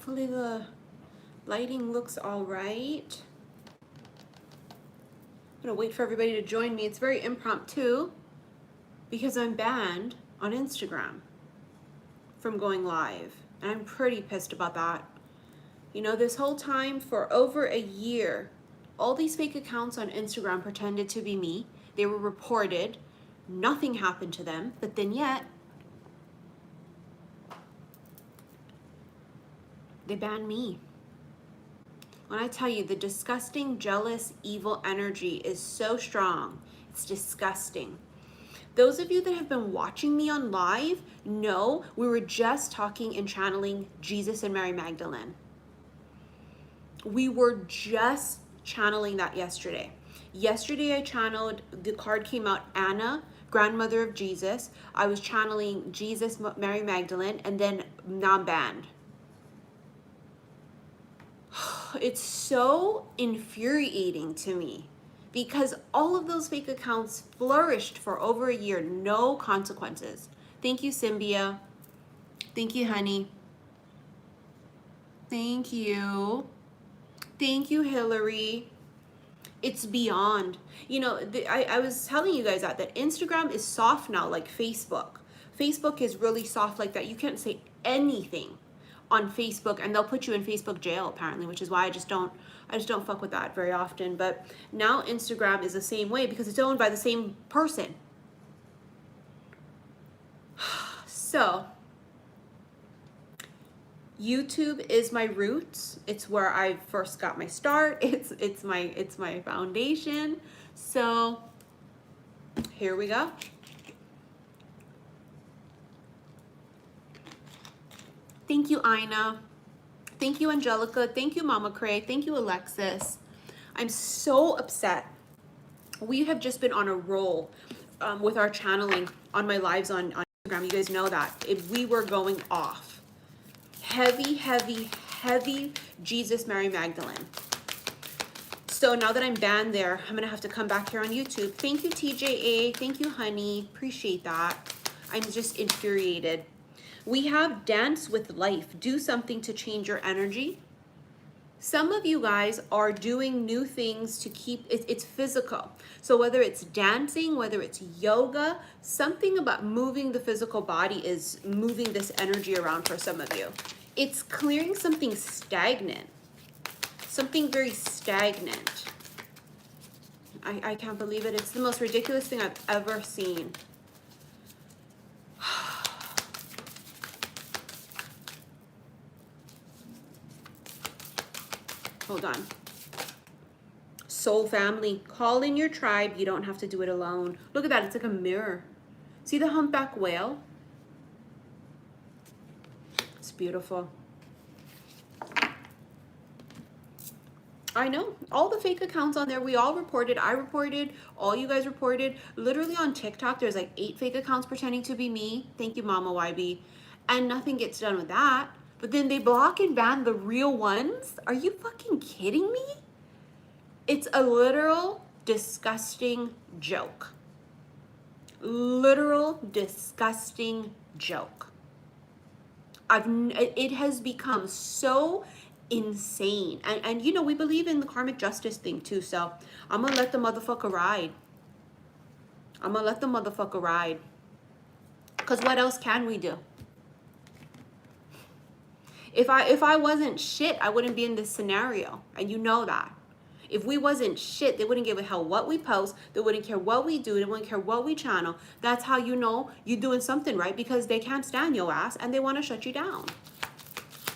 Hopefully the lighting looks all right. I'm gonna wait for everybody to join me. It's very impromptu because I'm banned on Instagram from going live. And I'm pretty pissed about that. You know, this whole time for over a year, all these fake accounts on Instagram pretended to be me. They were reported. Nothing happened to them, but then yet, they banned me. When I tell you the disgusting, jealous, evil energy is so strong, it's disgusting. Those of you that have been watching me on live know we were just talking and channeling Jesus and Mary Magdalene. We were just channeling that yesterday. Yesterday I channeled, the card came out, Anna, grandmother of Jesus. I was channeling Jesus, Mary Magdalene, and then now I'm banned. It's so infuriating to me because all of those fake accounts flourished for over a year, no consequences. Thank you, Symbia. Thank you, honey. Thank you. Thank you, Hillary. It's beyond. You know, I was telling you guys that Instagram is soft now, like Facebook. Facebook is really soft like that. You can't say anything on Facebook and they'll put you in Facebook jail apparently, which is why I just don't fuck with that very often. But now Instagram is the same way because it's owned by the same person. So YouTube is my roots. It's where I first got my start. It's my foundation. So here we go. Thank you, Ina. Thank you, Angelica. Thank you, Mama Cray. Thank you, Alexis. I'm so upset. We have just been on a roll with our channeling on my lives on Instagram. You guys know that. We were going off. Heavy, heavy, heavy Jesus, Mary Magdalene. So now that I'm banned there, I'm going to have to come back here on YouTube. Thank you, TJA. Thank you, honey. Appreciate that. I'm just infuriated. We have dance with life. Do something to change your energy. Some of you guys are doing new things to keep, it's physical. So whether it's dancing, whether it's yoga, something about moving the physical body is moving this energy around for some of you. It's clearing something stagnant, something very stagnant. I can't believe it. It's the most ridiculous thing I've ever seen. Hold on. Soul family, call in your tribe. You don't have to do it alone. Look at that. It's like a mirror. See the humpback whale? It's beautiful. I know. All the fake accounts on there, we all reported. I reported. All you guys reported. Literally on TikTok, there's like 8 fake accounts pretending to be me. Thank you, Mama YB. And nothing gets done with that. But then they block and ban the real ones? Are you fucking kidding me? It's a literal disgusting joke. Literal disgusting joke. It has become so insane. And you know, we believe in the karmic justice thing too, so I'm gonna let the motherfucker ride. I'm gonna let the motherfucker ride. Because what else can we do? If I wasn't shit, I wouldn't be in this scenario. And you know that. If we wasn't shit, they wouldn't give a hell what we post. They wouldn't care what we do. They wouldn't care what we channel. That's how you know you're doing something right, because they can't stand your ass and they want to shut you down.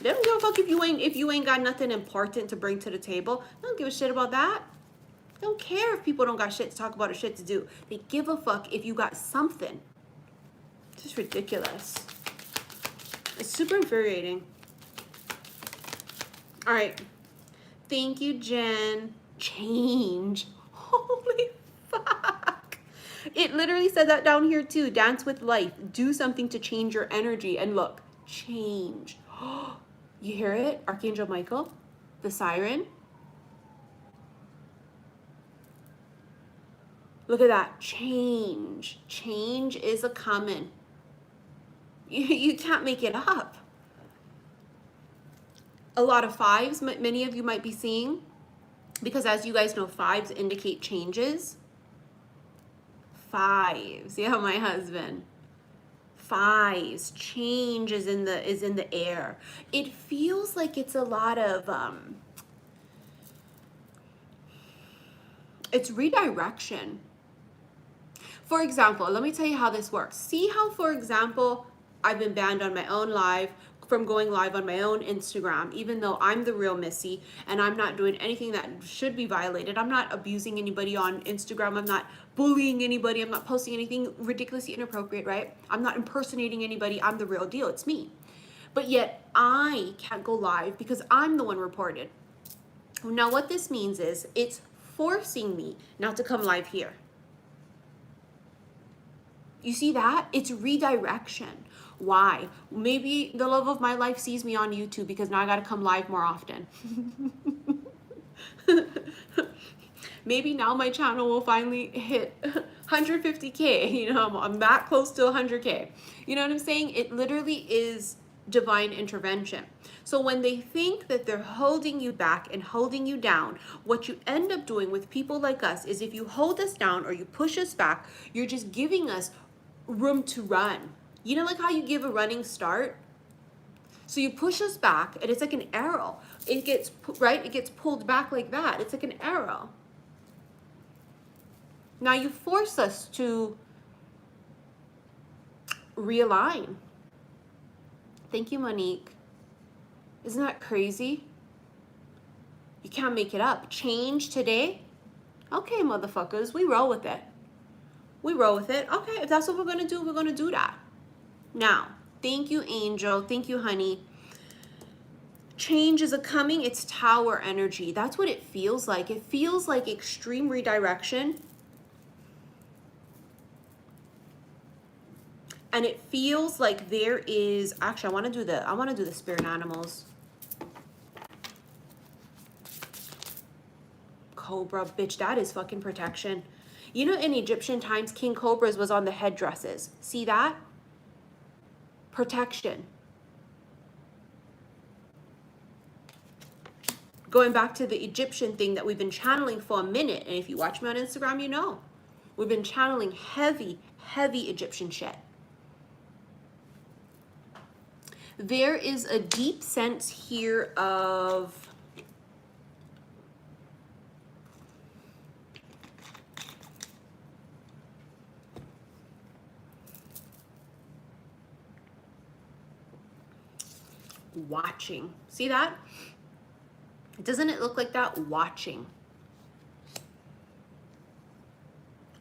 They don't give a fuck if you ain't got nothing important to bring to the table. They don't give a shit about that. They don't care if people don't got shit to talk about or shit to do. They give a fuck if you got something. It's just ridiculous. It's super infuriating. All right. Thank you, Jen. Change. Holy fuck. It literally said that down here too. Dance with life. Do something to change your energy. And look, change. You hear it? Archangel Michael, the siren. Look at that. Change. Change is a coming. You can't make it up. A lot of fives, many of you might be seeing, because as you guys know, fives indicate changes. Fives, yeah, my husband. Fives, change is in the air. It feels like it's a lot of it's redirection. For example, let me tell you how this works. See how, for example, I've been banned on my own live from going live on my own Instagram, even though I'm the real Missy and I'm not doing anything that should be violated. I'm not abusing anybody on Instagram. I'm not bullying anybody. I'm not posting anything ridiculously inappropriate, right? I'm not impersonating anybody. I'm the real deal. It's me. But yet I can't go live because I'm the one reported. Now what this means is it's forcing me not to come live here. You see that? It's redirection. Why? Maybe the love of my life sees me on YouTube because now I got to come live more often. Maybe now my channel will finally hit 150K. You know, I'm that close to 100K. You know what I'm saying? It literally is divine intervention. So when they think that they're holding you back and holding you down, what you end up doing with people like us is if you hold us down or you push us back, you're just giving us room to run. You know, like how you give a running start? So you push us back and it's like an arrow. It gets, right? It gets pulled back like that. It's like an arrow. Now you force us to realign. Thank you, Monique. Isn't that crazy? You can't make it up. Change today? Okay, motherfuckers, we roll with it. We roll with it. Okay, if that's what we're gonna do, we're gonna do that. Now, thank you, Angel. Thank you, honey. Change is a coming. It's tower energy. That's what it feels like. It feels like extreme redirection. And it feels like there is, actually, I want to do the spirit animals. Cobra, bitch, that is fucking protection. You know, in Egyptian times, King Cobras was on the headdresses. See that? Protection. Going back to the Egyptian thing that we've been channeling for a minute. And if you watch me on Instagram, you know. We've been channeling heavy, heavy Egyptian shit. There is a deep sense here of watching. See that? Doesn't it look like that? Watching.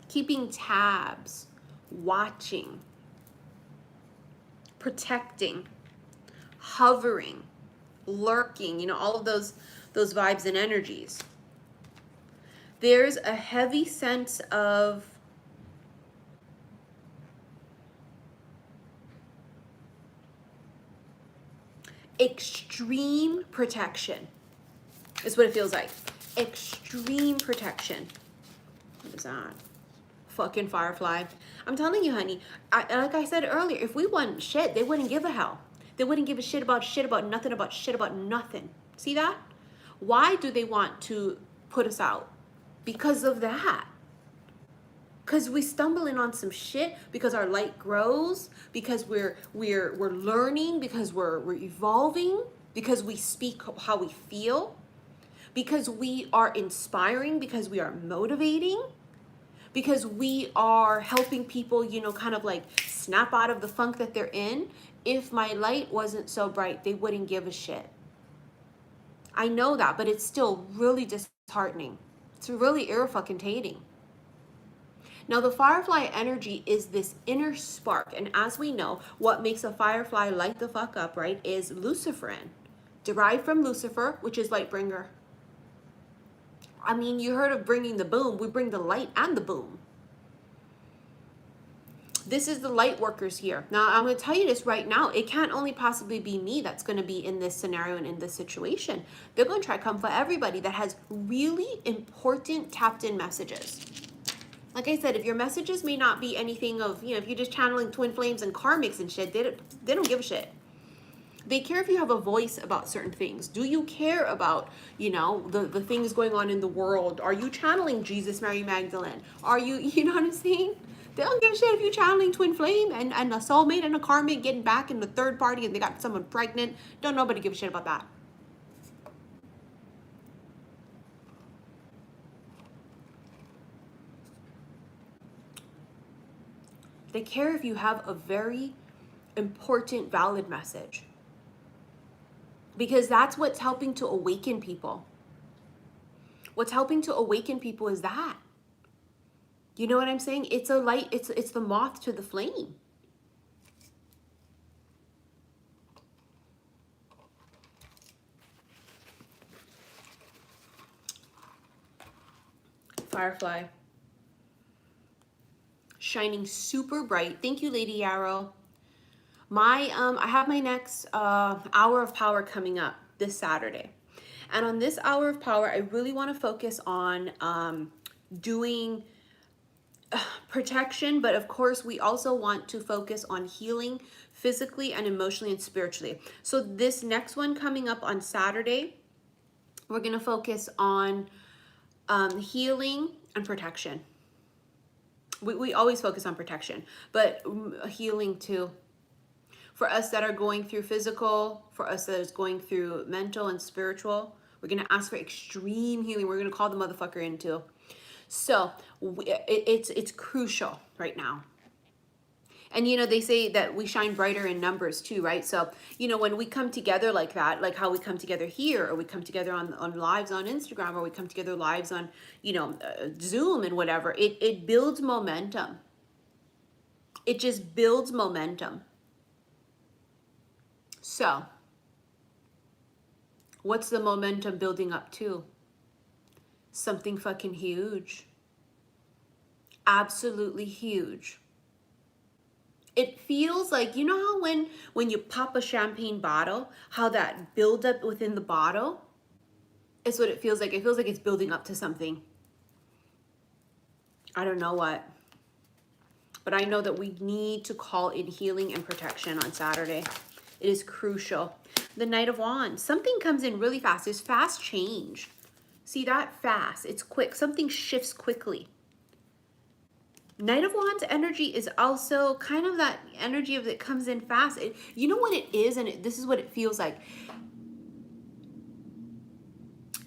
Keeping tabs. Watching. Protecting. Hovering. Lurking. You know, all of those vibes and energies. There's a heavy sense of extreme protection is what it feels like. Extreme protection. What is that? Fucking Firefly. I'm telling you, honey, like I said earlier, if we want shit, they wouldn't give a hell. They wouldn't give a shit about nothing, about shit about nothing. See that? Why do they want to put us out? Because of that. Because we stumbling on some shit, because our light grows, because we're learning, because we're evolving, because we speak how we feel, because we are inspiring, because we are motivating, because we are helping people, you know, kind of like snap out of the funk that they're in. If my light wasn't so bright, they wouldn't give a shit. I know that, but it's still really disheartening. It's really irrefucking-tating. Now, the firefly energy is this inner spark. And as we know, what makes a firefly light the fuck up, right, is luciferin. Derived from Lucifer, which is light bringer. I mean, you heard of bringing the boom. We bring the light and the boom. This is the light workers here. Now, I'm going to tell you this right now. It can't only possibly be me that's going to be in this scenario and in this situation. They're going to try to come for everybody that has really important tapped in messages. Like I said, if your messages may not be anything of, you know, if you're just channeling twin flames and karmics and shit, they don't give a shit. They care if you have a voice about certain things. Do you care about, you know, the things going on in the world? Are you channeling Jesus, Mary Magdalene? Are you, you know what I'm saying? They don't give a shit if you're channeling twin flame and a soulmate and a karmic getting back in the third party and they got someone pregnant. Don't nobody give a shit about that. They care if you have a very important, valid message. Because that's what's helping to awaken people. What's helping to awaken people is that. You know what I'm saying? It's a light, it's the moth to the flame. Firefly. Shining super bright. Thank you, Lady Yarrow. I have my next hour of power coming up this Saturday. And on this hour of power, I really want to focus on doing protection, but of course we also want to focus on healing physically and emotionally and spiritually. So this next one coming up on Saturday, we're going to focus on healing and protection. We always focus on protection, but healing too. For us that are going through physical, for us that is going through mental and spiritual, we're going to ask for extreme healing. We're going to call the motherfucker in too. So it's crucial right now. And, you know, they say that we shine brighter in numbers too, right? So, you know, when we come together like that, like how we come together here, or we come together on lives on Instagram, or we come together lives on, you know, Zoom and whatever, it builds momentum. It just builds momentum. So, what's the momentum building up to? Something fucking huge. Absolutely huge. It feels like, you know how when you pop a champagne bottle, how that build up within the bottle? It's what it feels like. It feels like it's building up to something. I don't know what. But I know that we need to call in healing and protection on Saturday. It is crucial. The Knight of Wands. Something comes in really fast. There's fast change. See that? Fast. It's quick. Something shifts quickly. Knight of Wands energy is also kind of that energy of that comes in fast. You know what it is, and this is what it feels like.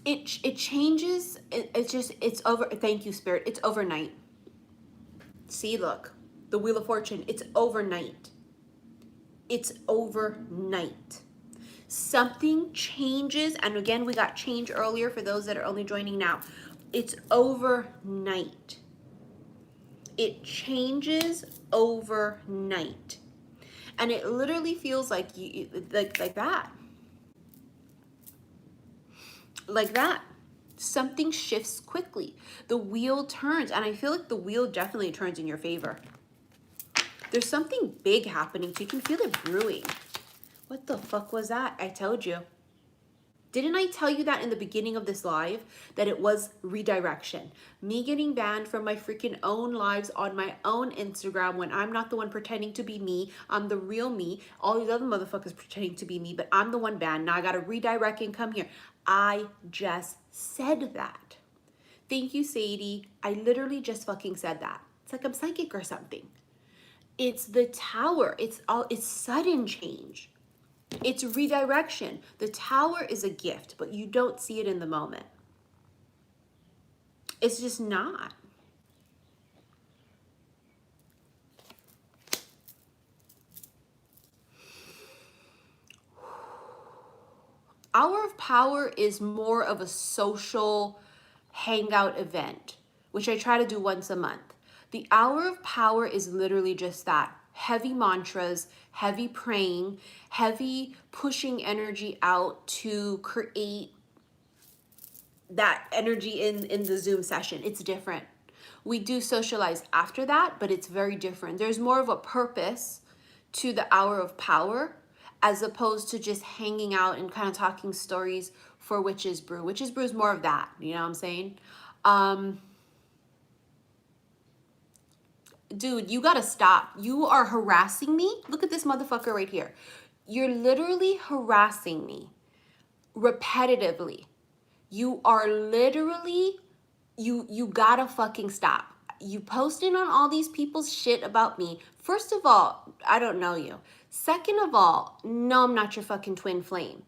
It changes. It's over. Thank you, Spirit. It's overnight. See, look, the Wheel of Fortune. It's overnight. It's overnight. Something changes, and again, we got change earlier for those that are only joining now. It's overnight. It changes overnight. And it literally feels like like that. Like that. Something shifts quickly. The wheel turns, and I feel like the wheel definitely turns in your favor. There's something big happening, so you can feel it brewing. What the fuck was that? I told you. Didn't I tell you that in the beginning of this live, that it was redirection? Me getting banned from my freaking own lives on my own Instagram when I'm not the one pretending to be me. I'm the real me. All these other motherfuckers pretending to be me, but I'm the one banned. Now I gotta redirect and come here. I just said that. Thank you, Sadie. I literally just fucking said that. It's like I'm psychic or something. It's the Tower. It's sudden change. It's redirection. The Tower is a gift, but you don't see it in the moment. It's just not. Hour of Power is more of a social hangout event, which I try to do once a month. The Hour of Power is literally just that. Heavy mantras, heavy praying, heavy pushing energy out to create that energy in the Zoom session. It's different. We do socialize after that, but it's very different. There's more of a purpose to the Hour of Power as opposed to just hanging out and kind of talking stories for Witch's Brew. Witch's Brew is more of that, you know what I'm saying? Dude, you gotta stop. You are harassing me. Look at this motherfucker right here. You're literally harassing me repetitively. You are literally, you gotta fucking stop. You posting on all these people's shit about me. First of all, I don't know you. Second of all, no, I'm not your fucking twin flame.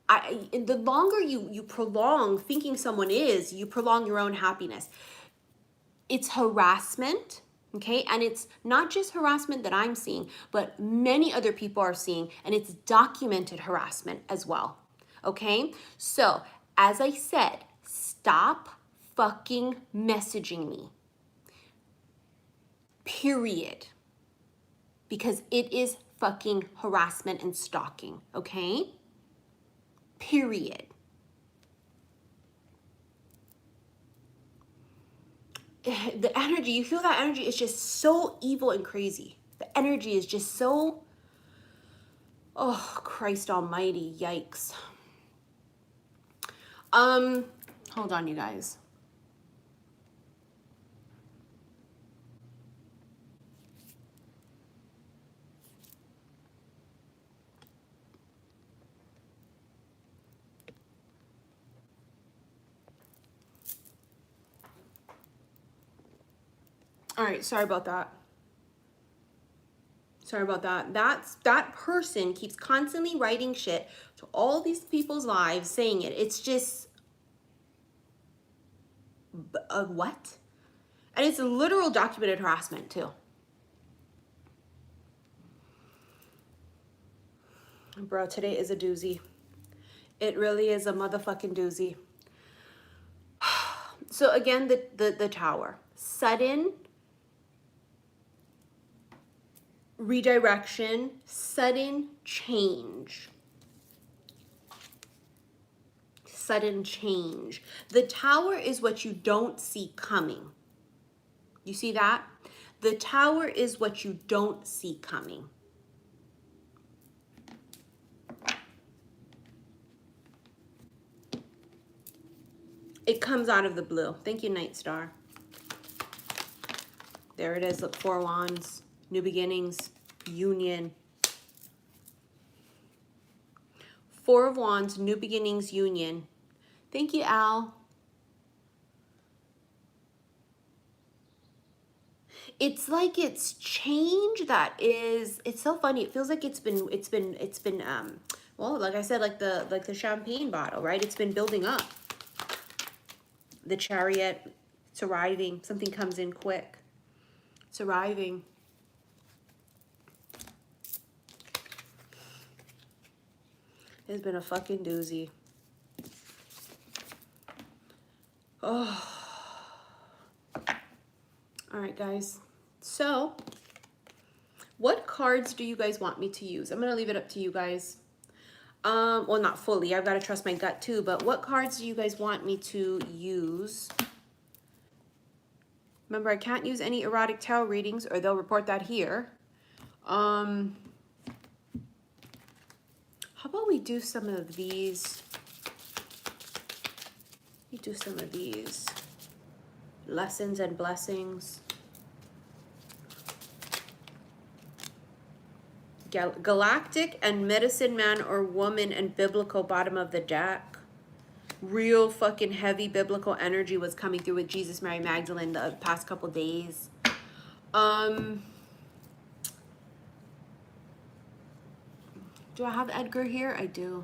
The longer you prolong thinking someone is, you prolong your own happiness. It's harassment, okay? And it's not just harassment that I'm seeing, but many other people are seeing, and it's documented harassment as well, okay? So, as I said, stop fucking messaging me, period. Because it is fucking harassment and stalking, okay? Period. The energy, you feel that energy is just so evil and crazy. The energy is just so, oh, Christ almighty, yikes. Hold on, you guys. All right, sorry about that. Sorry about that. That person keeps constantly writing shit to all these people's lives, saying it. It's just, what? And it's a literal documented harassment too. Bro, today is a doozy. It really is a motherfucking doozy. So again, the tower. Sudden redirection, sudden change. Sudden change. The tower is what you don't see coming. You see that? The tower is what you don't see coming. It comes out of the blue. Thank you, Night Star. There it is. Look, 4 wands, new beginnings, union. 4 of wands, new beginnings, union. Thank you, Al. It's like it's change that is, it's so funny. It feels like it's been well, like I said, like the champagne bottle, right? It's been building up. The Chariot, it's arriving. Something comes in quick. It's arriving. It's been a fucking doozy. Oh. All right, guys. So, what cards do you guys want me to use? I'm going to leave it up to you guys. Well, not fully. I've got to trust my gut too, but what cards do you guys want me to use? Remember, I can't use any erotic tarot readings or they'll report that here. How about we do some of these? We do some of these. Lessons and blessings. Galactic and medicine man or woman and biblical bottom of the deck. Real fucking heavy biblical energy was coming through with Jesus, Mary, Magdalene the past couple days. Do I have Edgar here? I do.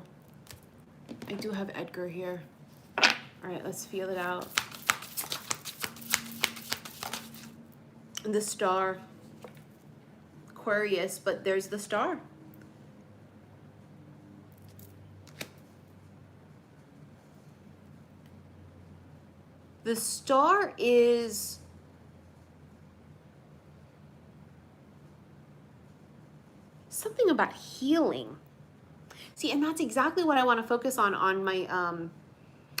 I do have Edgar here. All right, let's feel it out. The star. Aquarius, but there's the star. The star is something about healing. See, and that's exactly what I want to focus on my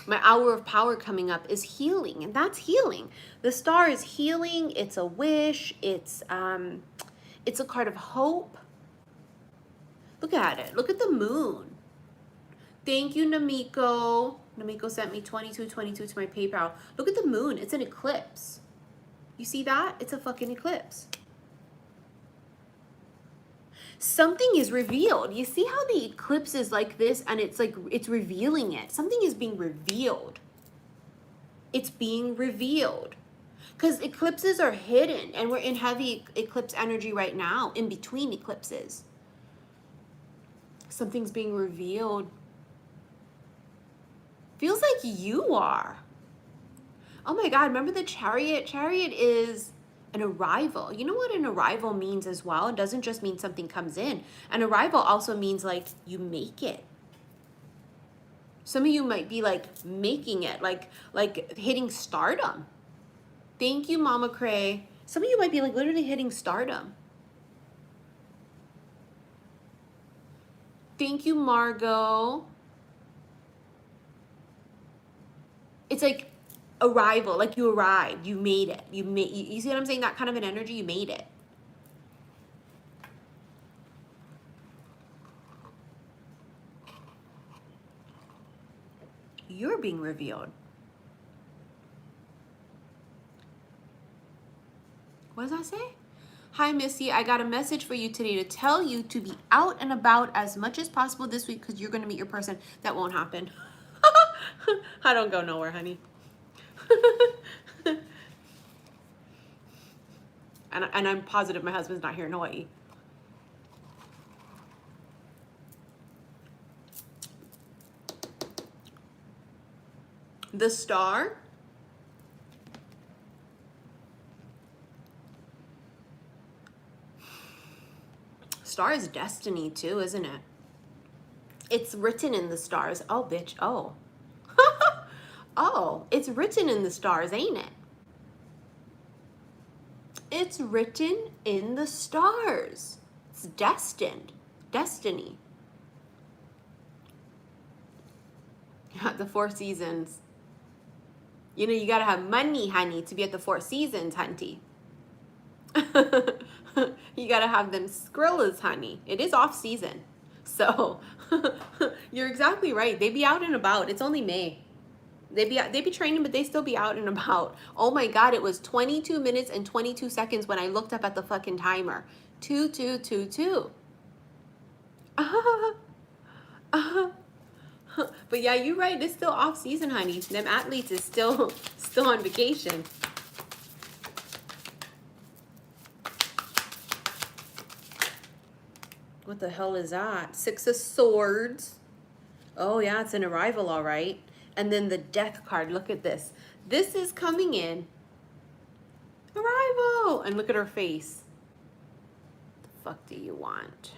my hour of power coming up is healing, and that's healing. The star is healing. It's a wish. It's a card of hope. Look at it. Look at the moon. Thank you, Namiko. Namiko sent me 2222 to my PayPal. Look at the moon. It's an eclipse. You see that? It's a fucking eclipse. Something is revealed. You see how the eclipse is like this and it's like, it's revealing it. Something is being revealed. It's being revealed. Because eclipses are hidden and we're in heavy eclipse energy right now, in between eclipses. Something's being revealed. Feels like you are. Oh my God, remember the Chariot? Chariot is an arrival. You know what an arrival means as well? It doesn't just mean something comes in. An arrival also means like you make it. Some of you might be like making it, like hitting stardom. Thank you, Mama Cray. Some of you might be like literally hitting stardom. Thank you, Margot. It's like arrival, like you arrived, you made it. You see what I'm saying? That kind of an energy, you made it. You're being revealed. What does that say? Hi, Missy. I got a message for you today to tell you to be out and about as much as possible this week because you're going to meet your person. That won't happen. I don't go nowhere, honey. and I'm positive my husband's not here in Hawaii. The star. Star is destiny too, isn't it? It's written in the stars. Oh, bitch. Oh. Oh, it's written in the stars, ain't it? It's written in the stars. It's destined. Destiny. At the Four Seasons. You know, you gotta have money, honey, to be at the Four Seasons, hunty. You gotta have them Skrillas, honey. It is off season. So, you're exactly right. They be out and about. It's only May. They be training, but they still be out and about. Oh my God, it was 22 minutes and 22 seconds when I looked up at the fucking timer. 2222. But yeah, you're right. It's still off season, honey. Them athletes is still on vacation. What the hell is that? Six of Swords. Oh yeah, it's an arrival, all right. And then the Death card. Look at this. This is coming in. Arrival. And look at her face. What the fuck do you want?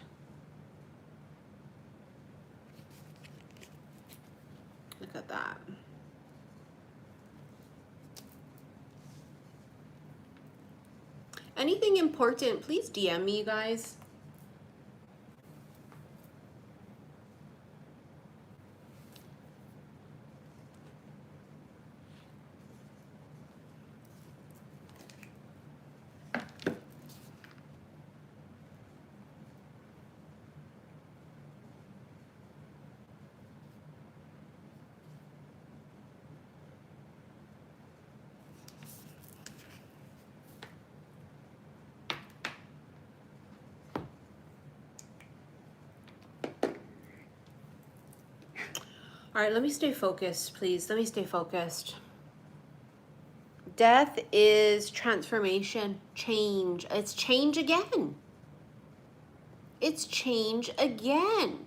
Look at that. Anything important, please DM me, you guys. All right, let me stay focused, please. Let me stay focused. Death is transformation, change. It's change again. It's change again.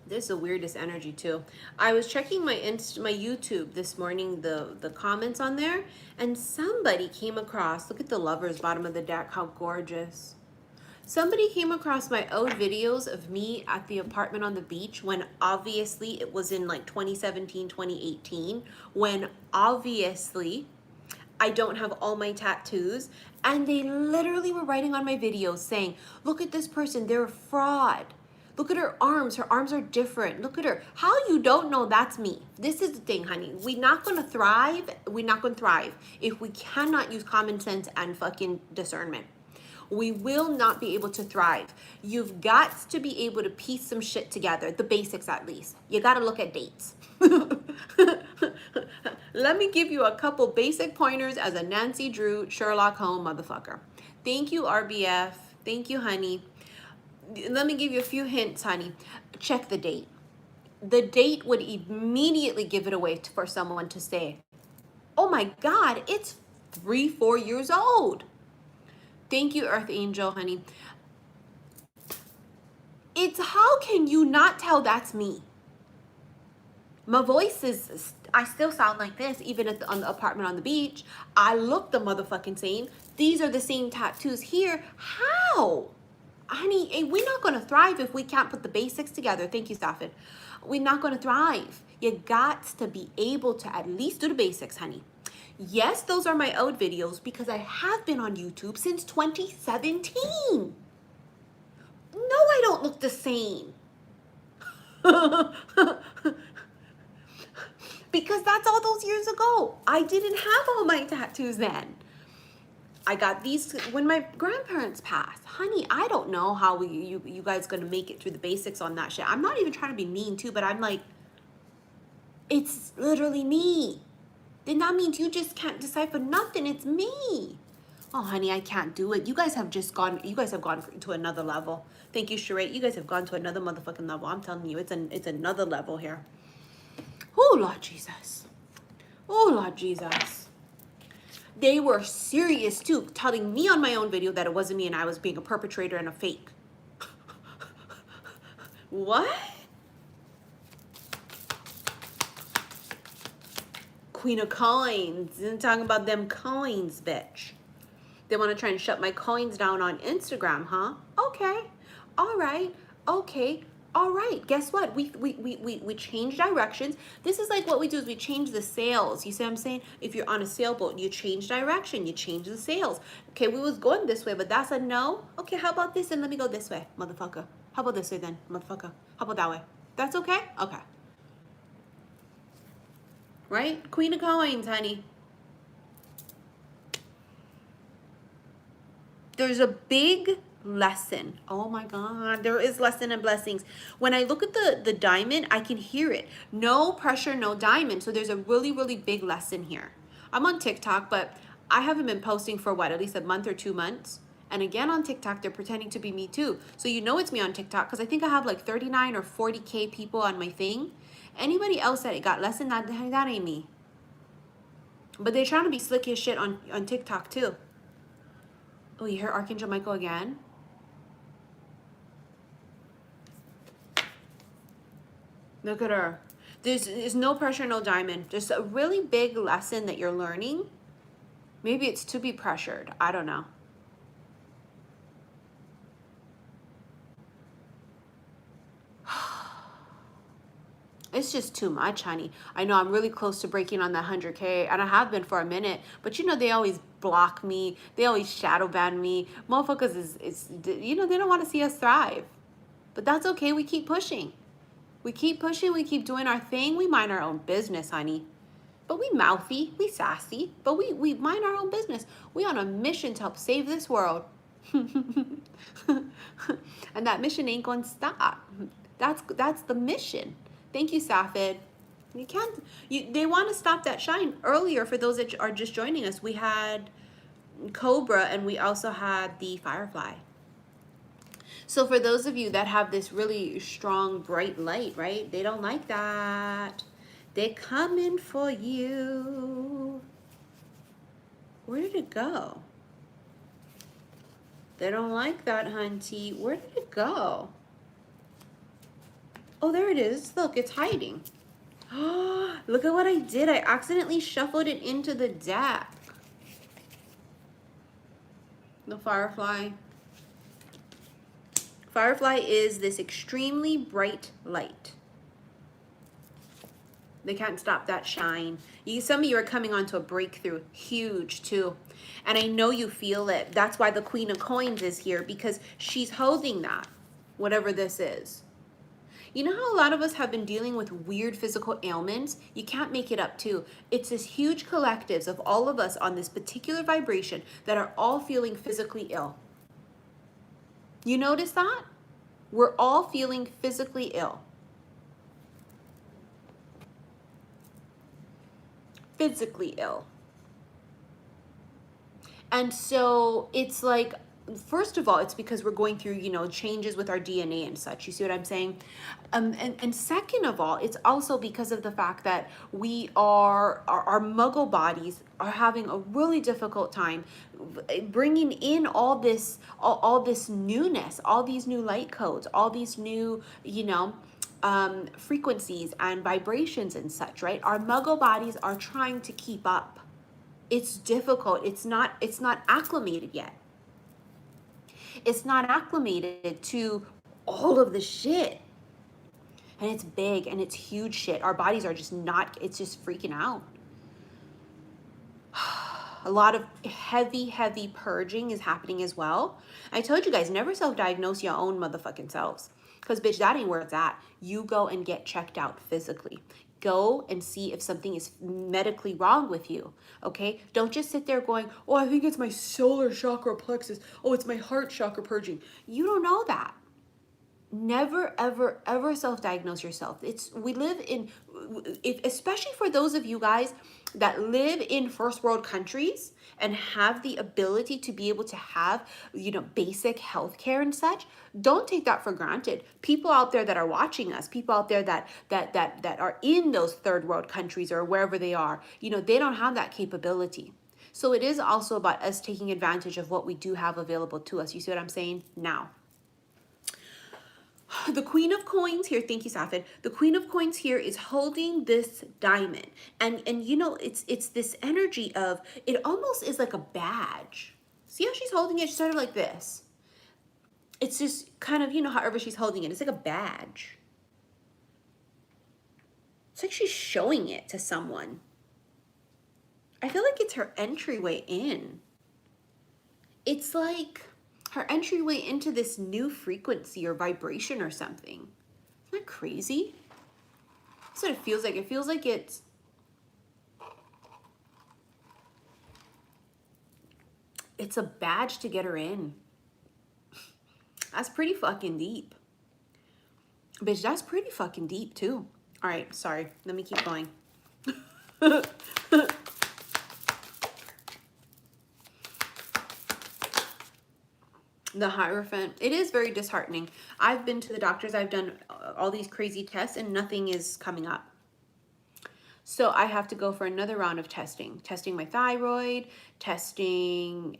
This is the weirdest energy too. I was checking my YouTube this morning, the comments on there, and somebody came across, look at the Lovers bottom of the deck, how gorgeous. Somebody came across my old videos of me at the apartment on the beach when obviously it was in like 2017, 2018, when obviously I don't have all my tattoos, and they literally were writing on my videos saying, look at this person, they're a fraud. Look at her arms are different. Look at her. How you don't know that's me? This is the thing, honey. We're not gonna thrive if we cannot use common sense and fucking discernment. We will not be able to thrive. You've got to be able to piece some shit together, the basics at least. You got to look at dates. Let me give you a couple basic pointers as a Nancy Drew Sherlock Holmes motherfucker. Thank you, RBF. Thank you, honey. Let me give you a few hints, honey. Check the date. The date would immediately give it away for someone to say, oh my God, it's 3-4 years old. Thank you, Earth Angel, honey. It's how can you not tell that's me? My voice is, I still sound like this, even on the apartment on the beach. I look the motherfucking same. These are the same tattoos here. How? Honey, we're not going to thrive if we can't put the basics together. Thank you, Safin. We're not going to thrive. You got to be able to at least do the basics, honey. Yes, those are my old videos because I have been on YouTube since 2017. No, I don't look the same. Because that's all those years ago. I didn't have all my tattoos then. I got these when my grandparents passed. Honey, I don't know how you guys gonna make it through the basics on that shit. I'm not even trying to be mean too, but I'm like, it's literally me. Then that means you just can't decipher nothing. It's me. Oh, honey, I can't do it. You guys have gone to another level. Thank you, Sheree. You guys have gone to another motherfucking level. I'm telling you, it's another level here. Oh, Lord Jesus. Oh, Lord Jesus. They were serious, too, telling me on my own video that it wasn't me and I was being a perpetrator and a fake. What? Queen of Coins. Isn't talking about them coins, bitch. They want to try and shut my coins down on Instagram, huh? Okay. All right. Okay. All right. Guess what? We change directions. This is like what we do is we change the sails. You see what I'm saying? If you're on a sailboat, you change direction. You change the sails. Okay, we was going this way, but that's a no. Okay, how about this? And let me go this way, motherfucker. How about this way then, motherfucker? How about that way? That's okay? Okay. Right? Queen of Coins, honey. There's a big lesson. Oh my God, there is lesson and blessings. When I look at the diamond, I can hear it. No pressure, no diamond. So there's a really, really big lesson here. I'm on TikTok, but I haven't been posting for what, at least a month or 2 months. And again, on TikTok, they're pretending to be me too. So you know it's me on TikTok because I think I have like 39 or 40K people on my thing. Anybody else that got lesson, that ain't me. But they're trying to be slick as shit on TikTok too. Oh, you hear Archangel Michael again? Look at her. There's no pressure, no diamond. Just a really big lesson that you're learning. Maybe it's to be pressured. I don't know. It's just too much, honey. I know I'm really close to breaking on that 100K, and I have been for a minute. But you know, they always block me. They always shadow ban me. Motherfuckers is you know, they don't want to see us thrive. But that's okay. We keep pushing. We keep pushing. We keep doing our thing. We mind our own business, honey. But we mouthy. We sassy. But we mind our own business. We on a mission to help save this world. And that mission ain't going to stop. That's the mission. Thank you, Safid. You can't. They want to stop that shine. Earlier, for those that are just joining us, we had Cobra and we also had the Firefly. So for those of you that have this really strong, bright light, right? They don't like that. They're coming for you. Where did it go? They don't like that, hunty. Where did it go? Oh, there it is. Look, it's hiding. Oh, look at what I did. I accidentally shuffled it into the deck. The Firefly. Firefly is this extremely bright light. They can't stop that shine. Some of you are coming onto a breakthrough. Huge, too. And I know you feel it. That's why the Queen of Coins is here, because she's holding that, whatever this is. You know how a lot of us have been dealing with weird physical ailments? You can't make it up too. It's this huge collectives of all of us on this particular vibration that are all feeling physically ill. You notice that? We're all feeling physically ill. Physically ill. And so it's like, first of all, it's because we're going through, you know, changes with our DNA and such. You see what I'm saying? And second of all, it's also because of the fact that we are, our muggle bodies are having a really difficult time bringing in all this, all this newness, all these new light codes, all these new, you know, frequencies and vibrations and such, right? Our muggle bodies are trying to keep up. It's difficult. It's not acclimated yet. It's not acclimated to all of the shit. And it's big and it's huge shit. Our bodies are just not, it's just freaking out. A lot of heavy purging is happening as well. I told you guys, never self-diagnose your own motherfucking selves. Because bitch, that ain't where it's at. You go and get checked out physically. Go and see if something is medically wrong with you, okay? Don't just sit there going, oh, I think it's my solar chakra plexus. Oh, it's my heart chakra purging. You don't know that. Never, ever self-diagnose yourself. We live in, especially for those of you guys that live in first world countries and have the ability to be able to have, you know, basic health care and such. Don't take that for granted. People out there that are watching us, people out there that are in those third world countries or wherever they are, you know, they don't have that capability. So it is also about us taking advantage of what we do have available to us. You see what I'm saying? Now, the Queen of Coins here, thank you, Safid. The Queen of Coins here is holding this diamond. And you know, it's this energy of, it almost is like a badge. See how she's holding it? She's sort of like this. It's just kind of, you know, however she's holding it. It's like a badge. It's like she's showing it to someone. I feel like it's her entryway in. It's like her entryway into this new frequency or vibration or something. Isn't that crazy? That's what it feels like. It feels like it's a badge to get her in. That's pretty fucking deep. Bitch, that's pretty fucking deep too. All right, sorry. Let me keep going. The Hierophant, it is very disheartening. I've been to the doctors, I've done all these crazy tests and nothing is coming up. So I have to go for another round of testing my thyroid, testing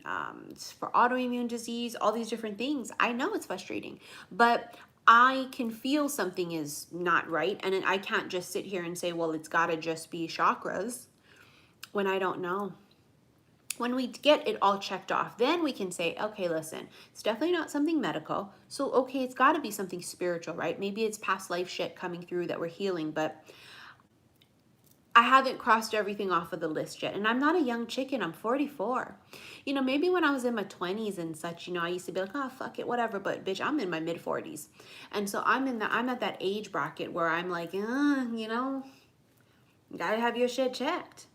for autoimmune disease, all these different things. I know it's frustrating, but I can feel something is not right. And I can't just sit here and say, well, it's gotta just be chakras when I don't know. When we get it all checked off, then we can say, okay, listen, it's definitely not something medical. So, okay, it's got to be something spiritual, right? Maybe it's past life shit coming through that we're healing, but I haven't crossed everything off of the list yet. And I'm not a young chicken. I'm 44. You know, maybe when I was in my 20s and such, you know, I used to be like, oh, fuck it, whatever. But bitch, I'm in my mid 40s. And so I'm at that age bracket where I'm like, you know, you gotta have your shit checked.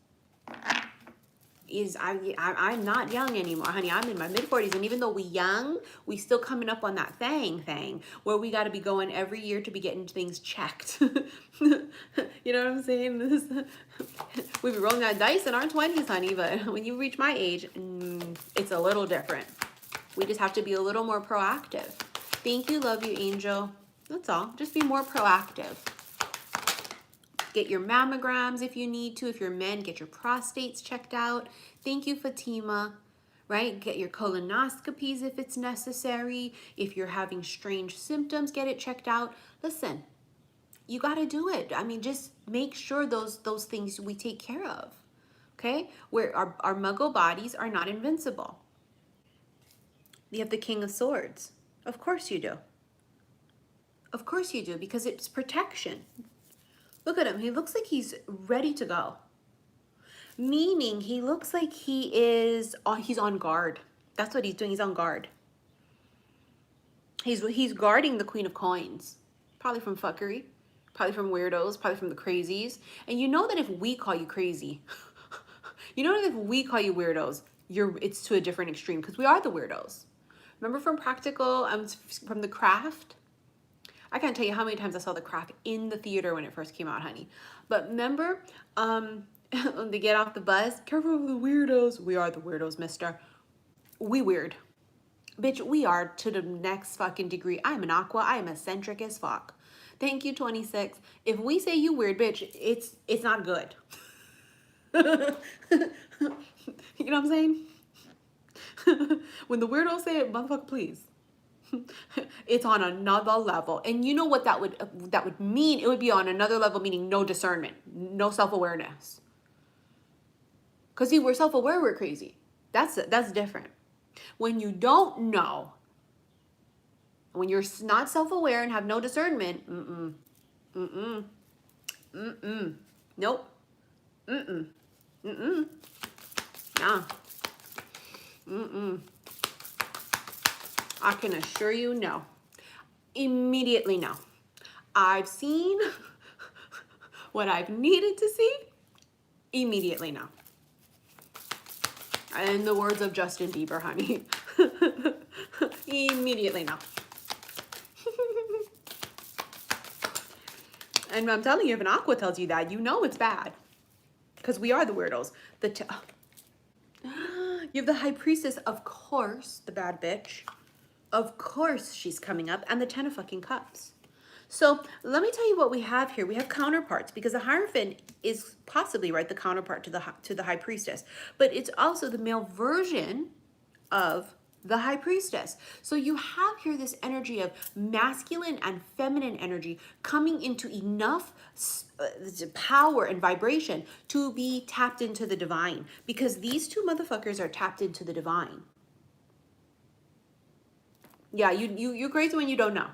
I'm not young anymore, honey. I'm in my mid 40s, and even though we young, we still coming up on that thing where we got to be going every year to be getting things checked. You know what I'm saying? We be rolling that dice in our 20s, honey, but when you reach my age, it's a little different. We just have to be a little more proactive. Thank you, love you, Angel. That's all. Just be more proactive. Get your mammograms if you need to. If you're men, get your prostates checked out. Thank you, Fatima. Right? Get your colonoscopies if it's necessary. If you're having strange symptoms, get it checked out. Listen, you got to do it. I mean, just make sure those things we take care of. Okay? Where our muggle bodies are not invincible. You have the King of Swords. Of course you do. Of course you do, because it's protection. Look at him. He looks like he's ready to go. Meaning he looks like he's on guard. That's what he's doing. He's on guard. He's guarding the Queen of Coins. Probably from fuckery. Probably from weirdos. Probably from the crazies. And you know that if we call you crazy, you know that if we call you weirdos, it's to a different extreme, because we are the weirdos. Remember from Practical, from The Craft? I can't tell you how many times I saw The Craft in the theater when it first came out, honey. But remember, when they get off the bus, careful of the weirdos. We are the weirdos, mister. We weird. Bitch, we are to the next fucking degree. I'm an aqua. I am eccentric as fuck. Thank you, 26. If we say you weird, bitch, it's not good. You know what I'm saying? When the weirdos say it, motherfucker, please. It's on another level. And you know what that would mean? It would be on another level, meaning no discernment, no self-awareness. Because see, we're self-aware, we're crazy. That's different. When you don't know, when you're not self-aware and have no discernment, nope, nah, I can assure you, no. Immediately, no. I've seen what I've needed to see. Immediately, no. In the words of Justin Bieber, honey. Immediately, no. And I'm telling you, if an aqua tells you that, you know it's bad. Because we are the weirdos. You have the High Priestess, of course, the bad bitch. Of course she's coming up. And the 10 of fucking cups. So let me tell you what we have here. We have counterparts, because the Hierophant is possibly, right, the counterpart to the High Priestess. But it's also the male version of the High Priestess. So you have here this energy of masculine and feminine energy coming into enough power and vibration to be tapped into the divine. Because these two motherfuckers are tapped into the divine. Yeah, you're crazy when you don't know.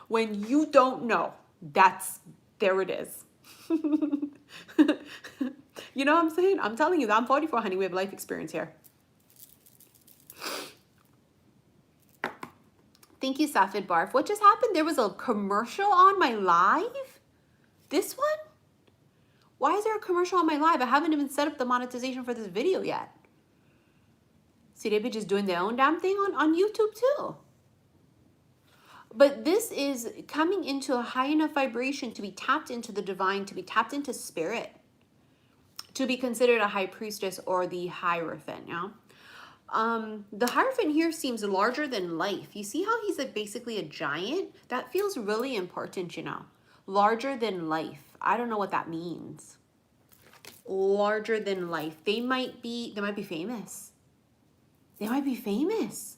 When you don't know, there it is. You know what I'm saying? I'm telling you, I'm 44, honey. We have life experience here. Thank you, Safid Barf. What just happened? There was a commercial on my live? This one? Why is there a commercial on my live? I haven't even set up the monetization for this video yet. See, they be just doing their own damn thing on YouTube too. But this is coming into a high enough vibration to be tapped into the divine, to be tapped into spirit, to be considered a High Priestess or the Hierophant, yeah? The Hierophant here seems larger than life. You see how he's basically a giant? That feels really important, you know. Larger than life. I don't know what that means. Larger than life. They might be famous. They might be famous.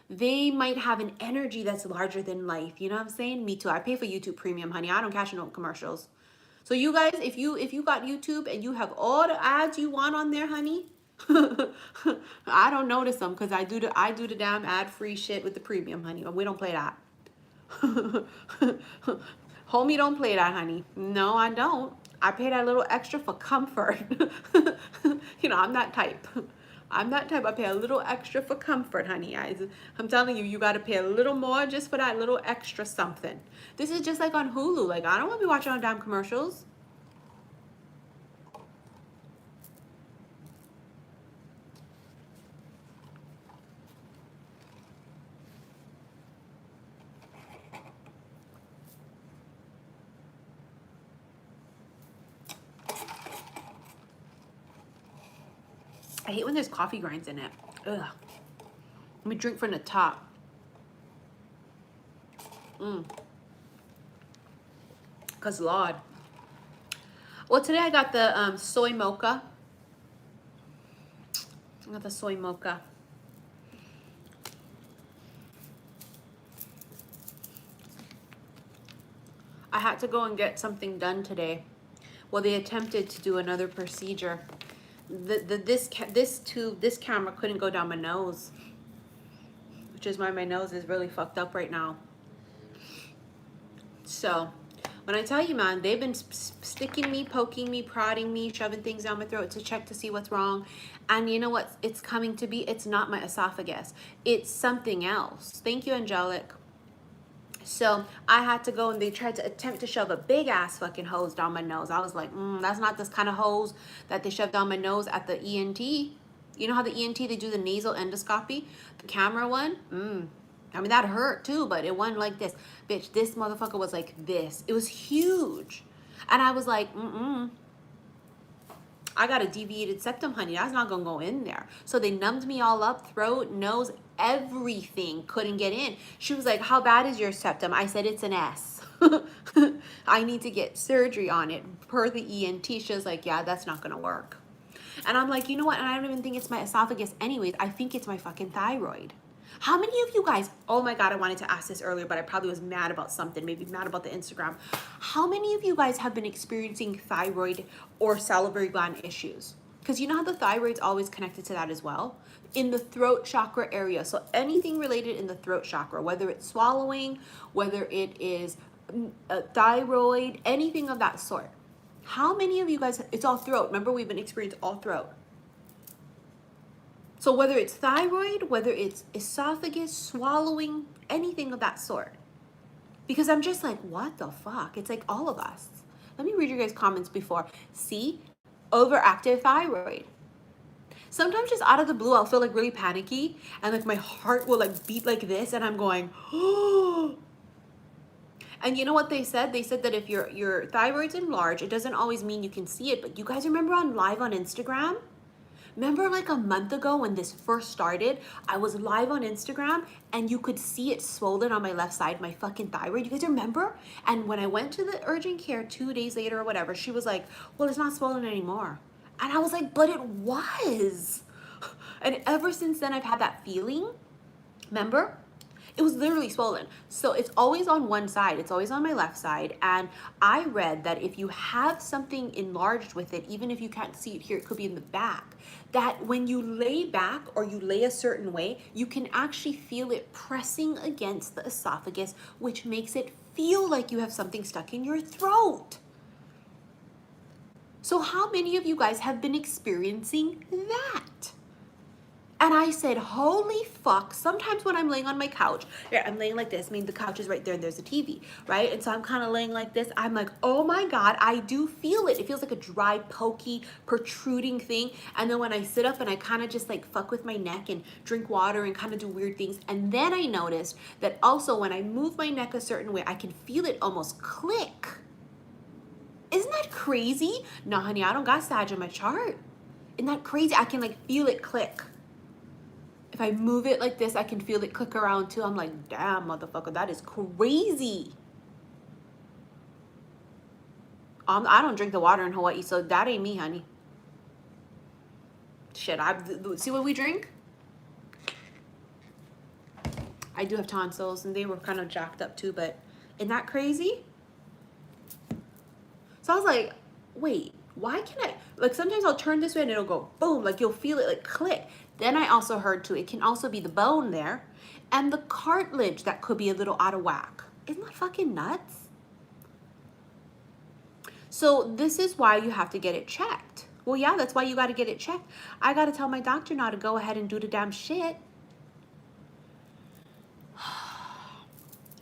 They might have an energy that's larger than life. You know what I'm saying? Me too. I pay for YouTube Premium, honey. I don't cash no commercials. So you guys, if you got YouTube and you have all the ads you want on there, honey, I don't notice them because I do the damn ad-free shit with the premium, honey. We don't play that. Homie don't play that, honey. No, I don't. I pay that little extra for comfort. You know, I'm that type. I'm that type. I pay a little extra for comfort, honey. I'm telling you, you got to pay a little more just for that little extra something. This is just like on Hulu. Like, I don't want to be watching on damn commercials. I hate when there's coffee grinds in it. Ugh. Let me drink from the top. Cause Lord. Well, today I got the soy mocha. I got the soy mocha. I had to go and get something done today. Well, they attempted to do another procedure. This camera couldn't go down my nose, which is why my nose is really fucked up right now. So when I tell you, man, they've been sticking me, poking me, prodding me, shoving things down my throat to check to see what's wrong. And you know what it's coming to be? It's not my esophagus. It's something else. Thank you, Angelic. So I had to go, and they tried to attempt to shove a big ass fucking hose down my nose. I was like, that's not this kind of hose that they shoved down my nose at the ENT. You know how the ENT, they do the nasal endoscopy? The camera one? I mean, that hurt too, but it wasn't like this. Bitch, this motherfucker was like this. It was huge. And I was like, I got a deviated septum, honey. That's not gonna go in there. So they numbed me all up, throat, nose, everything. Couldn't get in. She was like, how bad is your septum? I said, it's an S. I need to get surgery on it. Per the ENT, she was like, yeah, that's not gonna work. And I'm like, you know what? And I don't even think it's my esophagus anyways. I think it's my fucking thyroid. How many of you guys, oh my God, I wanted to ask this earlier, but I probably was mad about something, maybe mad about the Instagram. How many of you guys have been experiencing thyroid or salivary gland issues? Because you know how the thyroid's always connected to that as well? In the throat chakra area. So anything related in the throat chakra, whether it's swallowing, whether it is thyroid, anything of that sort. How many of you guys, it's all throat. Remember, we've been experiencing all throat. So whether it's thyroid, whether it's esophagus, swallowing, anything of that sort. Because I'm just like, what the fuck? It's like all of us. Let me read your guys' comments before. See, overactive thyroid. Sometimes just out of the blue, I'll feel like really panicky and like my heart will like beat like this and I'm going, oh. And you know what they said? They said that if your thyroid's enlarged, it doesn't always mean you can see it. But you guys remember on live on Instagram? Remember like a month ago when this first started, I was live on Instagram and you could see it swollen on my left side, my fucking thyroid. You guys remember? And when I went to the urgent care 2 days later or whatever, she was like, well, it's not swollen anymore. And I was like, but it was. And ever since then, I've had that feeling. Remember? It was literally swollen. So it's always on one side. It's always on my left side. And I read that if you have something enlarged with it, even if you can't see it here, it could be in the back, that when you lay back or you lay a certain way, you can actually feel it pressing against the esophagus, which makes it feel like you have something stuck in your throat. So how many of you guys have been experiencing that? And I said, holy fuck, sometimes when I'm laying on my couch, yeah, I'm laying like this, I mean, the couch is right there and there's a TV, right? And so I'm kind of laying like this. I'm like, oh my God, I do feel it. It feels like a dry, pokey, protruding thing. And then when I sit up and I kind of just like fuck with my neck and drink water and kind of do weird things. And then I noticed that also when I move my neck a certain way, I can feel it almost click. Isn't that crazy? No, honey, I don't got Sag in my chart. Isn't that crazy? I can like feel it click. If I move it like this, I can feel it click around too. I'm like, damn, motherfucker, that is crazy. I don't drink the water in Hawaii, so that ain't me, honey. Shit, see what we drink? I do have tonsils, and they were kind of jacked up too, but isn't that crazy? So I was like, wait, why can I, like sometimes I'll turn this way and it'll go boom, like you'll feel it like click. Then I also heard too, it can also be the bone there and the cartilage that could be a little out of whack. Isn't that fucking nuts? So this is why you have to get it checked. Well, yeah, that's why you got to get it checked. I got to tell my doctor now to go ahead and do the damn shit.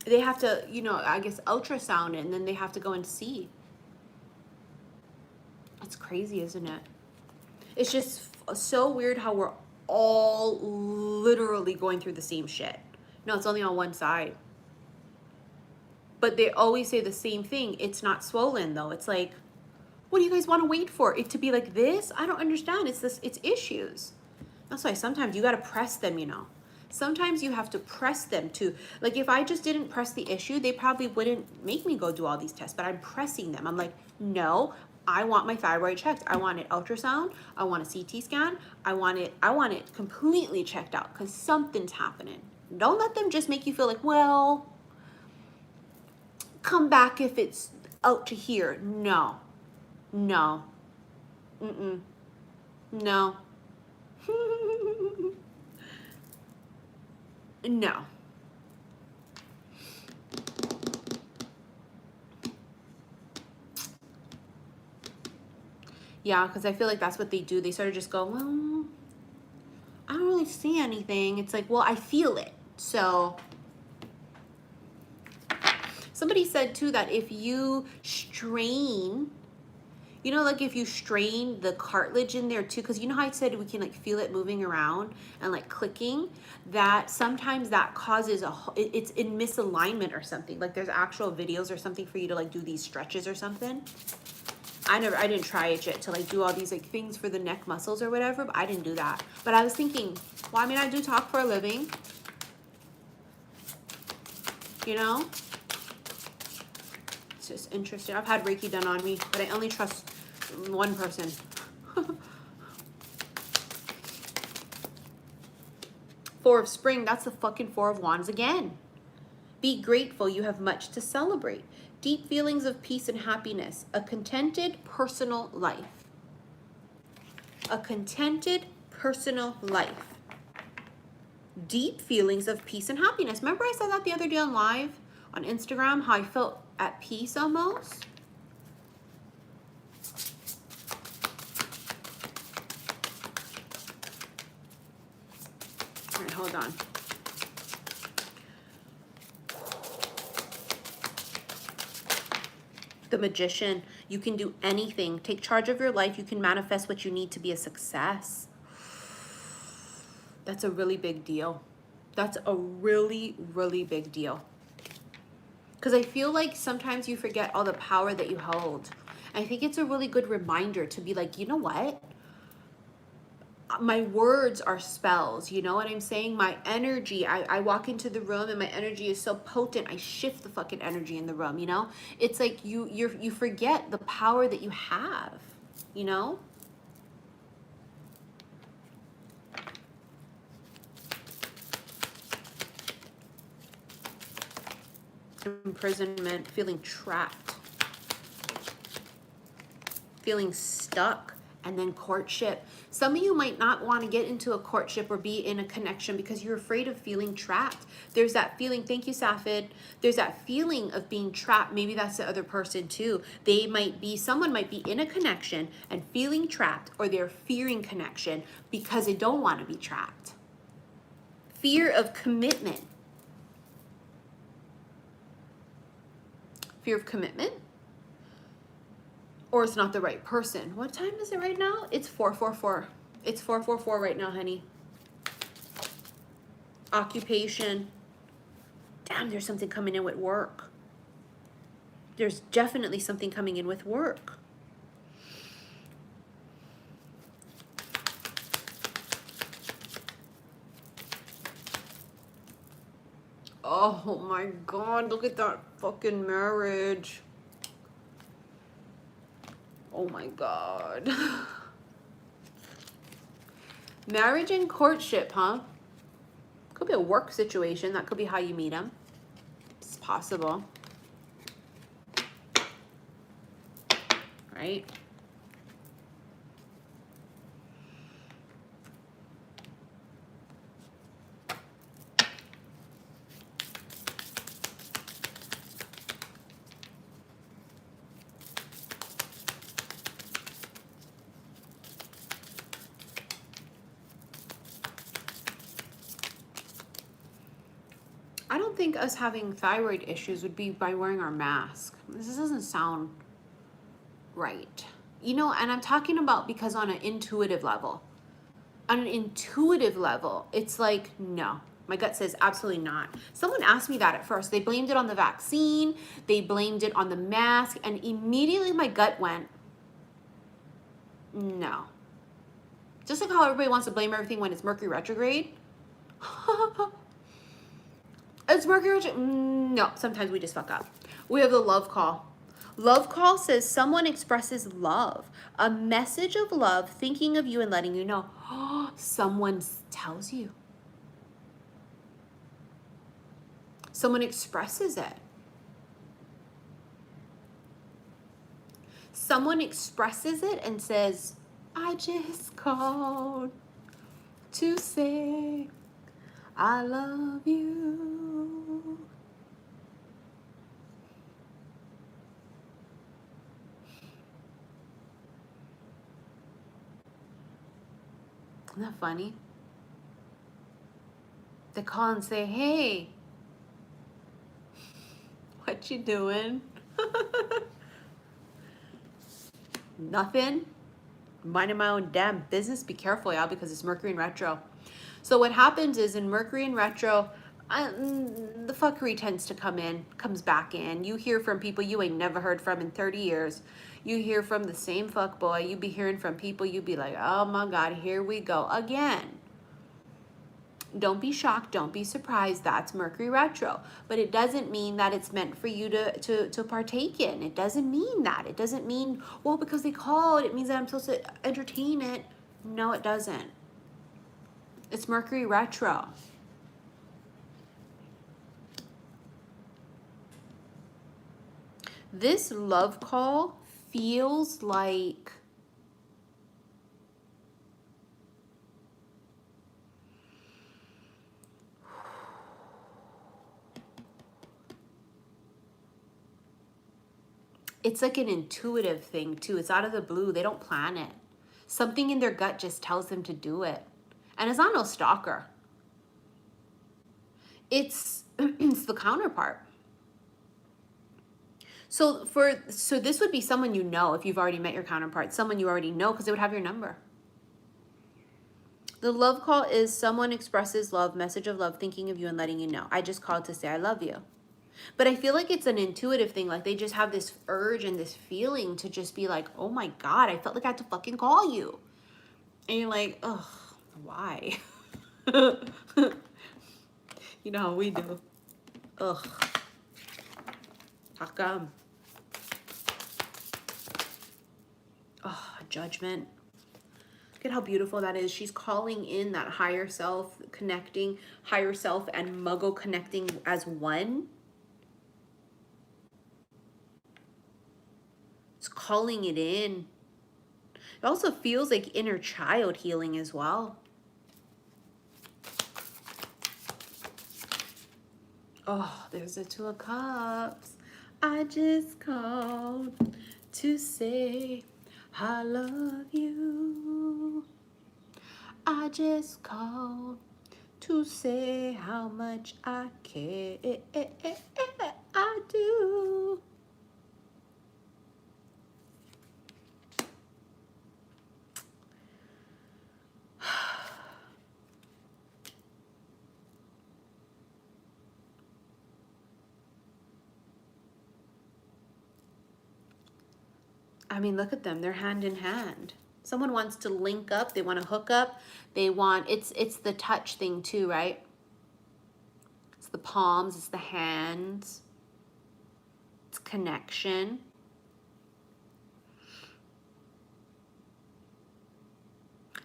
They have to, you know, I guess ultrasound it and then they have to go and see. It's crazy, isn't it? It's just so weird how we're all literally going through the same shit. No, it's only on one side. But they always say the same thing. It's not swollen though. It's like, what do you guys want to wait for? It to be like this? I don't understand. It's issues. That's why sometimes you got to press them, you know. Sometimes you have to press them to, like if I just didn't press the issue, they probably wouldn't make me go do all these tests, but I'm pressing them. I'm like, no, I want my thyroid checked. I want it ultrasound. I want a CT scan. I want it completely checked out because something's happening. Don't let them just make you feel like, well, come back if it's out to here. No, no, no, no. Yeah, because I feel like that's what they do. They sort of just go, well, I don't really see anything. It's like, well, I feel it. So somebody said too that if you strain You know, like if you strain the cartilage in there too, because you know how I said we can like feel it moving around and like clicking, that sometimes that causes it's in misalignment or something. Like there's actual videos or something for you to like do these stretches or something. I didn't try it yet to like do all these like things for the neck muscles or whatever, but I didn't do that. But I was thinking, well, I mean, I do talk for a living, you know? It's just interesting. I've had Reiki done on me, but I only trust one person. Four of Spring, that's the fucking Four of Wands again. Be grateful, you have much to celebrate. Deep feelings of peace and happiness. A contented personal life. A contented personal life. Deep feelings of peace and happiness. Remember I said that the other day on live on Instagram, how I felt at peace almost? All right, hold on. The Magician, you can do anything. Take charge of your life. You can manifest what you need to be a success. That's a really big deal. That's a really, really big deal. Because I feel like sometimes you forget all the power that you hold. I think it's a really good reminder to be like, you know what? My words are spells, you know what I'm saying? My energy, I walk into the room and my energy is so potent, I shift the fucking energy in the room, you know? It's like you forget the power that you have, you know? Imprisonment, feeling trapped, feeling stuck, and then courtship. Some of you might not want to get into a courtship or be in a connection because you're afraid of feeling trapped. There's that feeling, thank you, Safid. There's that feeling of being trapped. Maybe that's the other person too. Someone might be in a connection and feeling trapped, or they're fearing connection because they don't want to be trapped. Fear of commitment. Fear of commitment? Or it's not the right person. What time is it right now? It's 4:44. It's 4:44 right now, honey. Occupation. Damn, there's something coming in with work. There's definitely something coming in with work. Oh my God, look at that fucking marriage. Oh my God. Marriage and courtship, huh? Could be a work situation. That could be how you meet him. It's possible. Right? I don't think us having thyroid issues would be by wearing our mask. This doesn't sound right. You know, and I'm talking about because on an intuitive level. On an intuitive level, it's like, no. My gut says absolutely not. Someone asked me that at first. They blamed it on the vaccine. They blamed it on the mask. And immediately my gut went, no. Just like how everybody wants to blame everything when it's Mercury retrograde. It's Mercury retrograde. No, sometimes we just fuck up. We have the love call. Love call says someone expresses love. A message of love, thinking of you and letting you know. Someone tells you. Someone expresses it. Someone expresses it and says, I just called to say I love you. Isn't that funny? They call and say, hey, what you doing? Nothing. Minding my own damn business. Be careful, y'all, because it's Mercury in retro. So what happens is in Mercury in retro, the fuckery tends to comes back in. You hear from people you ain't never heard from in 30 years. You hear from the same fuckboy. You be hearing from people you be like, oh my God, here we go again. Don't be shocked. Don't be surprised. That's Mercury retro. But it doesn't mean that it's meant for you to partake in. It doesn't mean that. It doesn't mean, well, because they called, it means that I'm supposed to entertain it. No, it doesn't. It's Mercury retro. This love call feels like it's like an intuitive thing too. It's out of the blue. They don't plan it. Something in their gut just tells them to do it. And it's not no stalker. It's it's the counterpart. So this would be someone you know if you've already met your counterpart, someone you already know because they would have your number. The love call is someone expresses love, message of love, thinking of you and letting you know. I just called to say I love you. But I feel like it's an intuitive thing. Like they just have this urge and this feeling to just be like, oh my God, I felt like I had to fucking call you. And you're like, ugh, why? You know how we do. Ugh. How come? Oh, judgment. Look at how beautiful that is. She's calling in that higher self, connecting, higher self and Muggle connecting as one. It's calling it in. It also feels like inner child healing as well. Oh, there's the Two of Cups. I just called to say I love you. I just called to say how much I care. I do. I mean, look at them. They're hand in hand. Someone wants to link up. They want to hook up. They want, it's the touch thing too, right? It's the palms. It's the hands. It's connection.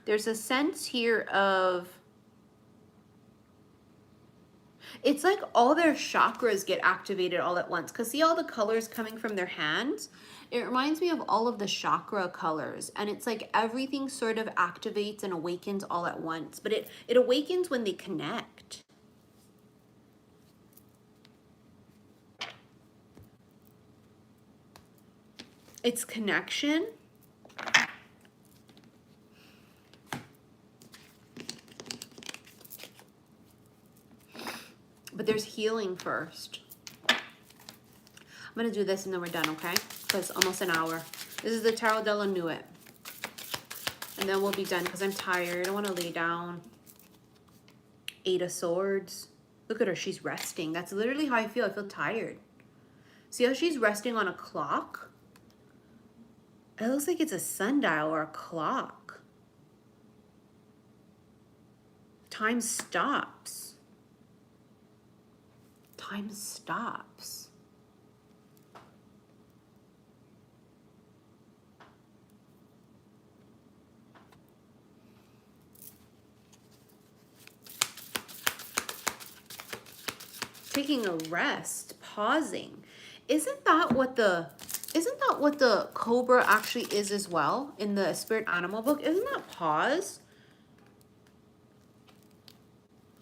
There's a sense here of, it's like all their chakras get activated all at once. Because see all the colors coming from their hands? It reminds me of all of the chakra colors. And it's like everything sort of activates and awakens all at once. But it awakens when they connect. It's connection. But there's healing first. I'm going to do this and then we're done, okay? Because almost an hour. This is the Tarot della Nuit. And then we'll be done because I'm tired. I want to lay down. 8 of Swords. Look at her. She's resting. That's literally how I feel. I feel tired. See how she's resting on a clock? It looks like it's a sundial or a clock. Time stops. Time stops. Taking a rest, pausing. Isn't that what the cobra actually is as well in the spirit animal book? Isn't that pause?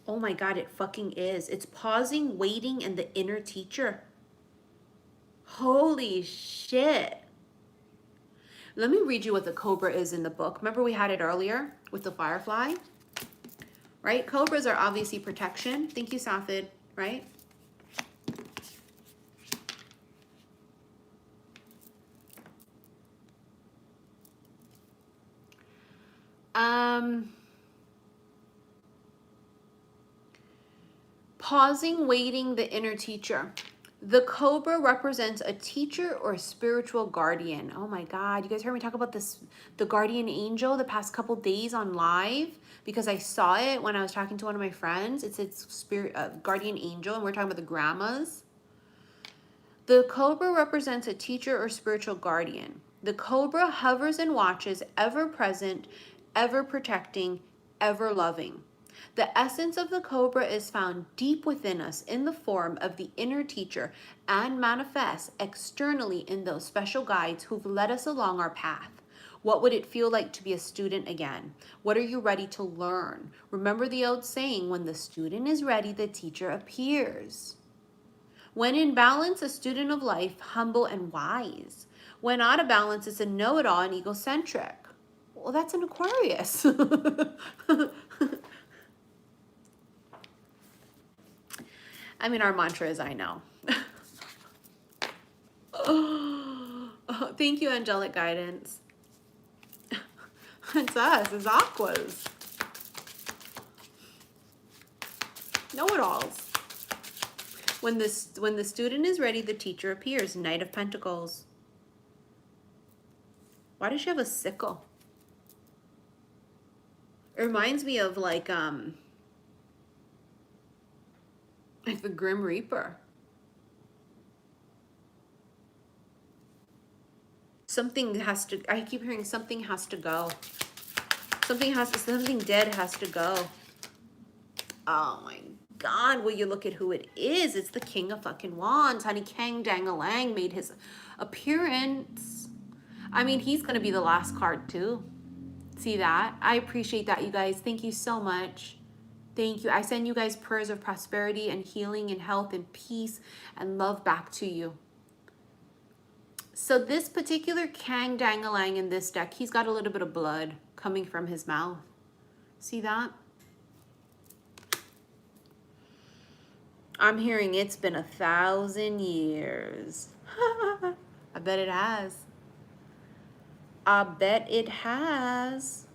Oh my God, it fucking is. It's pausing, waiting, and the inner teacher. Holy shit. Let me read you what the cobra is in the book. Remember we had it earlier with the firefly? Right? Cobras are obviously protection. Thank you, Safid. Right? Pausing, waiting, the inner teacher. The cobra represents a teacher or a spiritual guardian. Oh my God, you guys heard me talk about this, the guardian angel, the past couple days on live, because I saw it when I was talking to one of my friends. It said spirit, guardian angel, and we're talking about the grandmas. The cobra represents a teacher or spiritual guardian. The cobra hovers and watches, ever present, ever protecting, ever loving. The essence of the cobra is found deep within us in the form of the inner teacher and manifests externally in those special guides who've led us along our path. What would it feel like to be a student again? What are you ready to learn? Remember the old saying, when the student is ready, the teacher appears. When in balance, a student of life, humble and wise. When out of balance, it's a know-it-all and egocentric. Well, that's an Aquarius. I mean, our mantra is, I know. Oh, thank you, angelic guidance. It's us, it's Aquas. Know-it-alls. When the student is ready, the teacher appears. Knight of Pentacles. Why does she have a sickle? It reminds me of like the Grim Reaper. Something has to, I keep hearing something has to go. Something dead has to go. Oh my God, will you look at who it is? It's the King of fucking Wands. Honey, Kang Dang-a-Lang made his appearance. I mean, he's going to be the last card too. See that? I appreciate that, you guys. Thank you so much. Thank you. I send you guys prayers of prosperity and healing and health and peace and love back to you. So this particular Kang Dang-a-Lang in this deck, he's got a little bit of blood coming from his mouth. See that? I'm hearing it's been 1,000 years. I bet it has. I bet it has.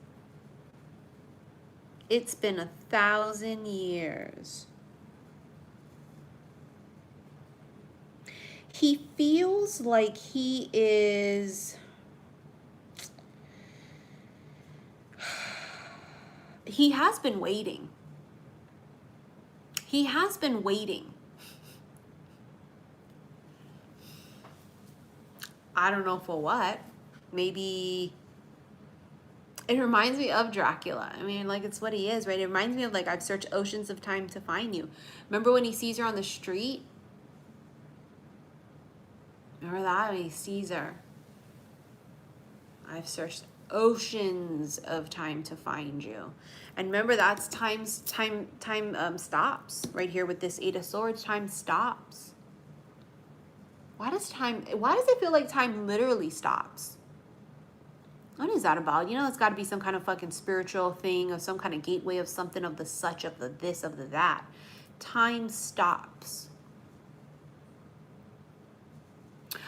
It's been 1,000 years. He feels like he is... He has been waiting. He has been waiting. I don't know for what. Maybe it reminds me of Dracula. I mean, like, it's what he is, right? It reminds me of, like, I've searched oceans of time to find you. Remember when he sees her on the street? Remember that? When he sees her. I've searched oceans of time to find you. And remember, that's time stops right here with this Eight of Swords. Time stops. Why does it feel like time literally stops? What is that about? You know, it's got to be some kind of fucking spiritual thing or some kind of gateway of something, of the such, of the this, of the that. Time stops.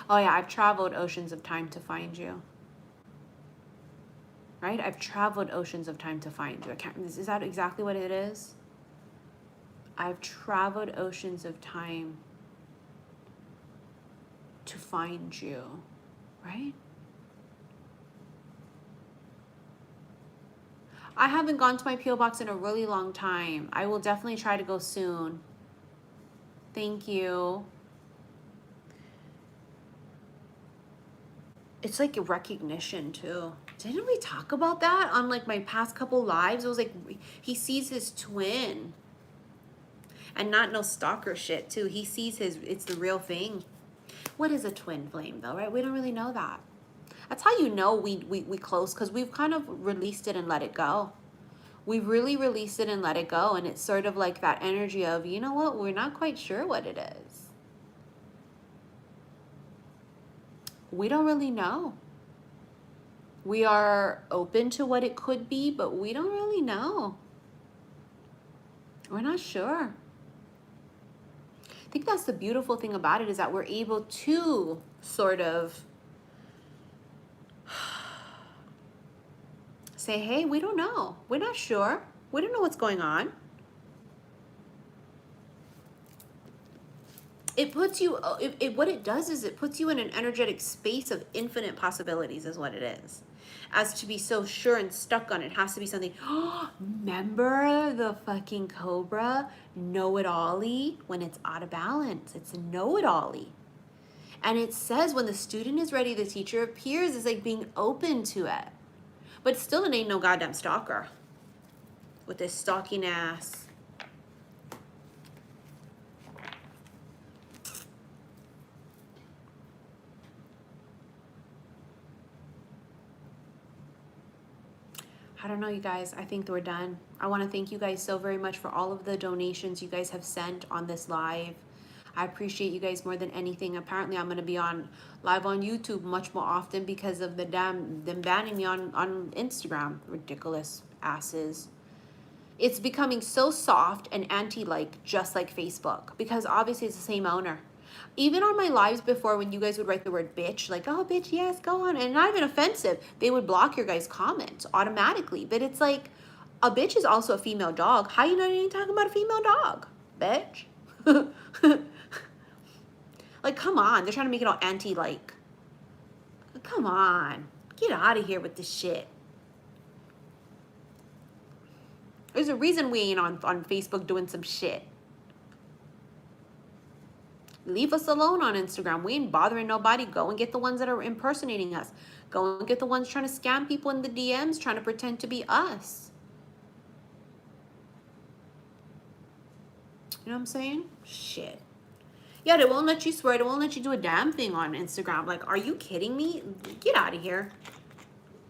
Oh yeah, I've traveled oceans of time to find you. Right? I've traveled oceans of time to find you. Is that exactly what it is? I've traveled oceans of time to find you. Right? I haven't gone to my P.O. box in a really long time. I will definitely try to go soon. Thank you. It's like a recognition too. Didn't we talk about that on like my past couple lives? It was like he sees his twin. And not no stalker shit too. He sees it's the real thing. What is a twin flame though, right? We don't really know that. That's how you know we close, because we've kind of released it and let it go. We've really released it and let it go. And it's sort of like that energy of, you know what? We're not quite sure what it is. We don't really know. We are open to what it could be, but we don't really know. We're not sure. I think that's the beautiful thing about it, is that we're able to sort of Say, hey, we don't know. We're not sure. We don't know what's going on. It puts you, what it does is it puts you in an energetic space of infinite possibilities is what it is. As to be so sure and stuck on it has to be something, oh, remember the fucking cobra know-it-all-y when it's out of balance. It's a know-it-all-y. And it says when the student is ready, the teacher appears. It's like being open to it. But still it ain't no goddamn stalker. With this stalking ass. I don't know, you guys. I think we're done. I want to thank you guys so very much for all of the donations you guys have sent on this live. I appreciate you guys more than anything. Apparently, I'm going to be live on YouTube much more often because of them banning me on Instagram. Ridiculous asses. It's becoming so soft and anti-like, just like Facebook, because obviously it's the same owner. Even on my lives before, when you guys would write the word bitch, like, oh, bitch, yes, go on, and not even offensive, they would block your guys' comments automatically. But it's like, a bitch is also a female dog. How you not even talking about a female dog, bitch? Like, come on. They're trying to make it all anti-like. Come on. Get out of here with this shit. There's a reason we ain't on Facebook doing some shit. Leave us alone on Instagram. We ain't bothering nobody. Go and get the ones that are impersonating us. Go and get the ones trying to scam people in the DMs, trying to pretend to be us. You know what I'm saying? Shit. Yeah, they won't let you swear. They won't let you do a damn thing on Instagram. Like, are you kidding me? Get out of here.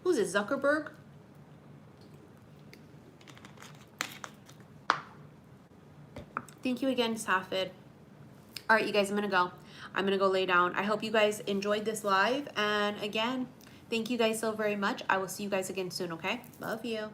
Who's it, Zuckerberg? Thank you again, Safid. All right, you guys, I'm going to go. I'm going to go lay down. I hope you guys enjoyed this live. And again, thank you guys so very much. I will see you guys again soon, okay? Love you.